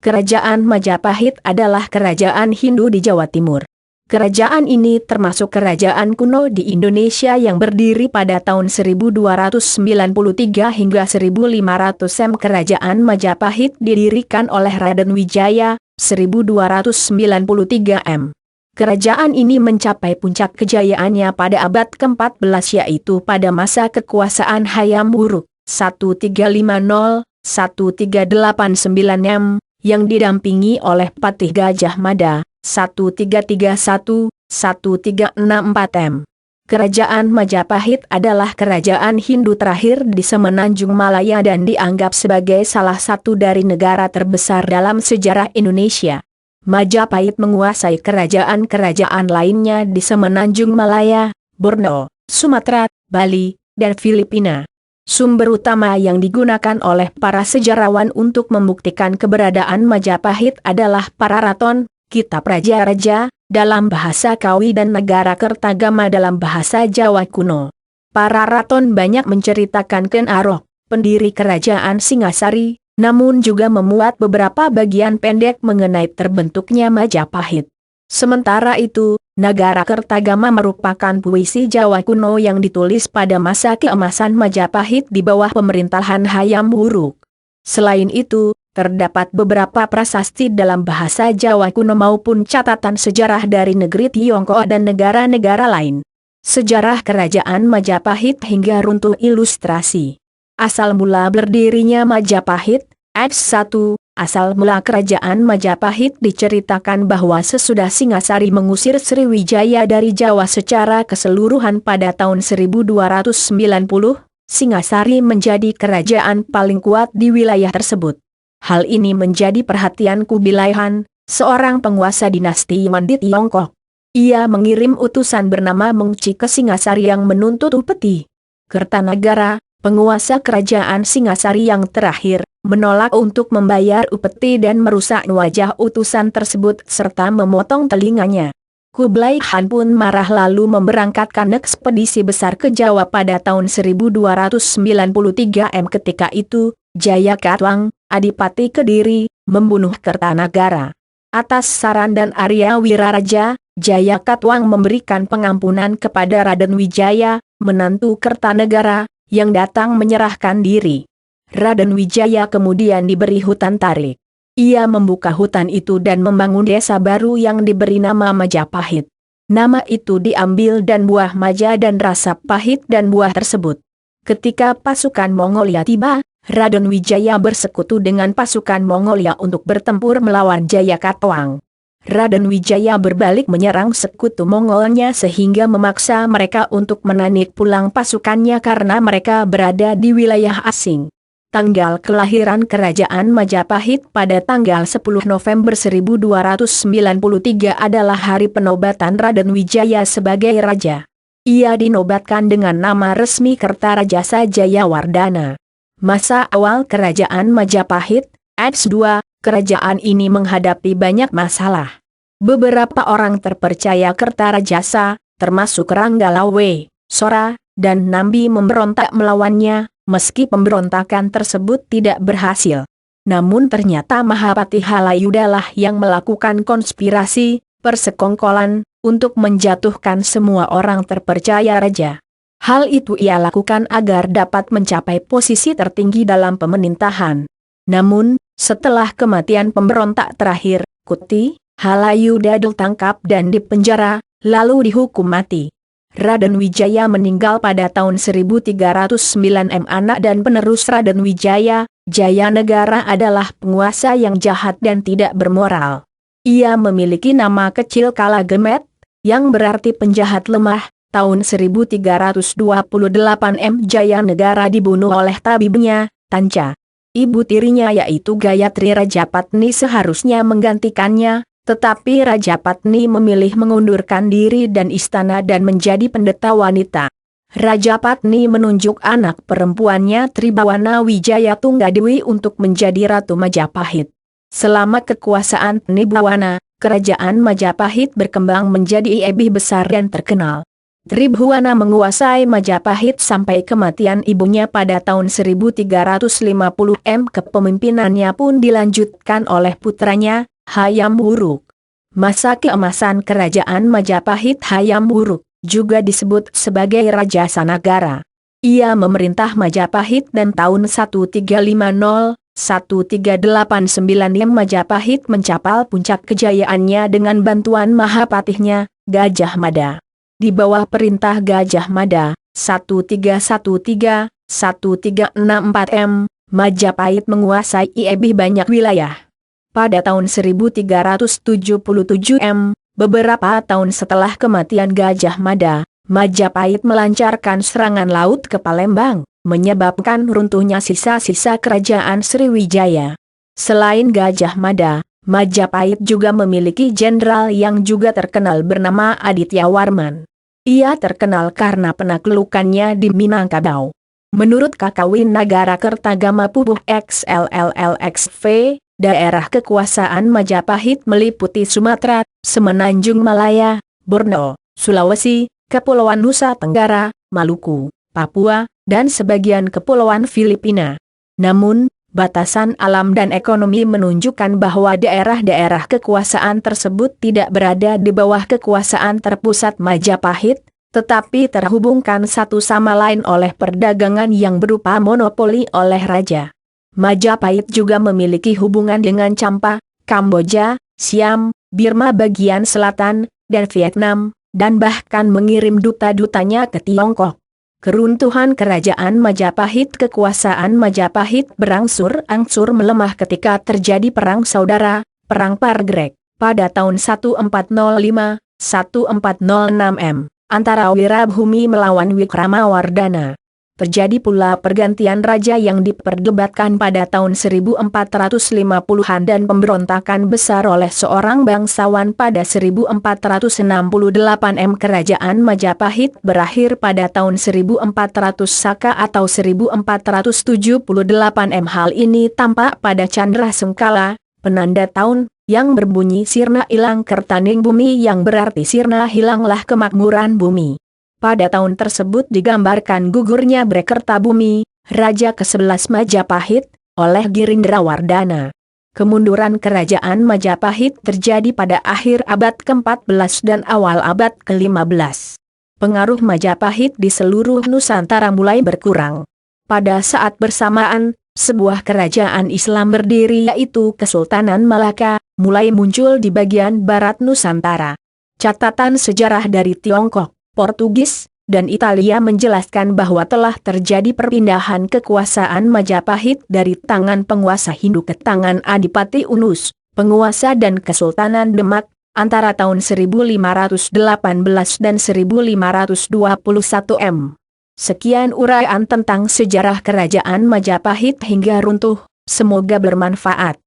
Kerajaan Majapahit adalah kerajaan Hindu di Jawa Timur. Kerajaan ini termasuk kerajaan kuno di Indonesia yang berdiri pada tahun 1293 hingga 1500 Kerajaan Majapahit didirikan oleh Raden Wijaya, 1293 Kerajaan ini mencapai puncak kejayaannya pada abad ke-14 yaitu pada masa kekuasaan Hayam Wuruk, 1350-1389 yang didampingi oleh Patih Gajah Mada, 1361-1364 Kerajaan Majapahit adalah kerajaan Hindu terakhir di Semenanjung Malaya dan dianggap sebagai salah satu dari negara terbesar dalam sejarah Indonesia. Majapahit menguasai kerajaan-kerajaan lainnya di Semenanjung Malaya, Borneo, Sumatera, Bali, dan Filipina. Sumber utama yang digunakan oleh para sejarawan untuk membuktikan keberadaan Majapahit adalah Pararaton, Kitab Raja-Raja, dalam bahasa Kawi dan Negara Kertagama dalam bahasa Jawa kuno. Pararaton banyak menceritakan Ken Arok, pendiri kerajaan Singasari, namun juga memuat beberapa bagian pendek mengenai terbentuknya Majapahit. Sementara itu, Negara Kertagama merupakan puisi Jawa kuno yang ditulis pada masa keemasan Majapahit di bawah pemerintahan Hayam Wuruk. Selain itu, terdapat beberapa prasasti dalam bahasa Jawa kuno maupun catatan sejarah dari negeri Tiongkok dan negara-negara lain. Sejarah Kerajaan Majapahit hingga runtuh ilustrasi. Asal mula berdirinya Majapahit, Eds 1. Asal mula kerajaan Majapahit diceritakan bahwa sesudah Singasari mengusir Sriwijaya dari Jawa secara keseluruhan pada tahun 1290, Singasari menjadi kerajaan paling kuat di wilayah tersebut. Hal ini menjadi perhatian Kubilai Han, seorang penguasa dinasti Yuan di Tiongkok. Ia mengirim utusan bernama Mengci ke Singasari yang menuntut upeti. Kertanagara, penguasa kerajaan Singasari yang terakhir, menolak untuk membayar upeti dan merusak wajah utusan tersebut serta memotong telinganya. Kublai Han pun marah lalu memberangkatkan ekspedisi besar ke Jawa pada tahun 1293 ketika itu, Jaya Katwang, Adipati Kediri, membunuh Kertanagara. Atas saran dan Arya Wiraraja, Jaya Katwang memberikan pengampunan kepada Raden Wijaya, menantu Kertanagara, yang datang menyerahkan diri. Raden Wijaya kemudian diberi hutan tarik. Ia membuka hutan itu dan membangun desa baru yang diberi nama Majapahit. Nama itu diambil dan buah maja dan rasa pahit dan buah tersebut. Ketika pasukan Mongolia tiba, Raden Wijaya bersekutu dengan pasukan Mongolia untuk bertempur melawan Jaya Katwang. Raden Wijaya berbalik menyerang sekutu Mongolnya sehingga memaksa mereka untuk menarik pulang pasukannya karena mereka berada di wilayah asing. Tanggal kelahiran Kerajaan Majapahit pada tanggal 10 November 1293 adalah hari penobatan Raden Wijaya sebagai raja. Ia dinobatkan dengan nama resmi Kertarajasa Jayawardana. Masa awal Kerajaan Majapahit, Eds 2, kerajaan ini menghadapi banyak masalah. Beberapa orang terpercaya Kertarajasa, termasuk Ranggalawe, Sora, dan Nambi memberontak melawannya. Meski pemberontakan tersebut tidak berhasil. Namun ternyata Mahapati Halayudalah yang melakukan konspirasi, persekongkolan, untuk menjatuhkan semua orang terpercaya raja. Hal itu ia lakukan agar dapat mencapai posisi tertinggi dalam pemerintahan. Namun, setelah kematian pemberontak terakhir, Kuti, Halayuda ditangkap dan dipenjara, lalu dihukum mati. Raden Wijaya meninggal pada tahun 1309 Anak dan penerus Raden Wijaya, Jayanegara adalah penguasa yang jahat dan tidak bermoral. Ia memiliki nama kecil Kalagemet, yang berarti penjahat lemah. Tahun 1328 Jayanegara dibunuh oleh tabibnya, Tanca. Ibu tirinya yaitu Gayatri Rajapatni seharusnya menggantikannya. Tetapi Rajapatni memilih mengundurkan diri dan istana dan menjadi pendeta wanita. Rajapatni menunjuk anak perempuannya Tribawana Wijaya Tunggadewi untuk menjadi Ratu Majapahit. Selama kekuasaan Tribawana, kerajaan Majapahit berkembang menjadi lebih besar dan terkenal. Tribhuwana menguasai Majapahit sampai kematian ibunya pada tahun 1350 kepemimpinannya pun dilanjutkan oleh putranya, Hayam Wuruk. Masa keemasan kerajaan Majapahit Hayam Wuruk juga disebut sebagai Raja Sanagara. Ia memerintah Majapahit dan tahun 1350-1389 Majapahit mencapai puncak kejayaannya dengan bantuan Mahapatihnya, Gajah Mada. Di bawah perintah Gajah Mada, 1364 Majapahit menguasai lebih banyak wilayah. Pada tahun 1377 beberapa tahun setelah kematian Gajah Mada, Majapahit melancarkan serangan laut ke Palembang, menyebabkan runtuhnya sisa-sisa kerajaan Sriwijaya. Selain Gajah Mada, Majapahit juga memiliki jenderal yang juga terkenal bernama Aditya Warman. Ia terkenal karena penaklukannya di Minangkabau. Menurut Kakawin Nagara Kertagama Pupuh XLLLXV, daerah kekuasaan Majapahit meliputi Sumatera, Semenanjung Malaya, Borneo, Sulawesi, Kepulauan Nusa Tenggara, Maluku, Papua, dan sebagian kepulauan Filipina. Namun, batasan alam dan ekonomi menunjukkan bahwa daerah-daerah kekuasaan tersebut tidak berada di bawah kekuasaan terpusat Majapahit, tetapi terhubungkan satu sama lain oleh perdagangan yang berupa monopoli oleh raja. Majapahit juga memiliki hubungan dengan Champa, Kamboja, Siam, Birma bagian selatan, dan Vietnam, dan bahkan mengirim duta-dutanya ke Tiongkok. Keruntuhan kerajaan Majapahit. Kekuasaan Majapahit berangsur-angsur melemah ketika terjadi Perang Saudara, Perang Pargreg, pada tahun 1405-1406 antara Wirabhumi melawan Wikramawardhana. Terjadi pula pergantian raja yang diperdebatkan pada tahun 1450-an dan pemberontakan besar oleh seorang bangsawan pada 1468 Kerajaan Majapahit berakhir pada tahun 1400 Saka atau 1478 Hal ini tampak pada Candra Sengkala, penanda tahun, yang berbunyi sirna ilang kertaning bumi yang berarti sirna hilanglah kemakmuran bumi. Pada tahun tersebut digambarkan gugurnya Brekertabumi, Raja ke-11 Majapahit, oleh Girindrawardhana. Kemunduran kerajaan Majapahit terjadi pada akhir abad ke-14 dan awal abad ke-15. Pengaruh Majapahit di seluruh Nusantara mulai berkurang. Pada saat bersamaan, sebuah kerajaan Islam berdiri yaitu Kesultanan Malaka, mulai muncul di bagian barat Nusantara. Catatan sejarah dari Tiongkok, Portugis, dan Italia menjelaskan bahwa telah terjadi perpindahan kekuasaan Majapahit dari tangan penguasa Hindu ke tangan Adipati Unus, penguasa dan Kesultanan Demak, antara tahun 1518 dan 1521 Sekian uraian tentang sejarah kerajaan Majapahit hingga runtuh, semoga bermanfaat.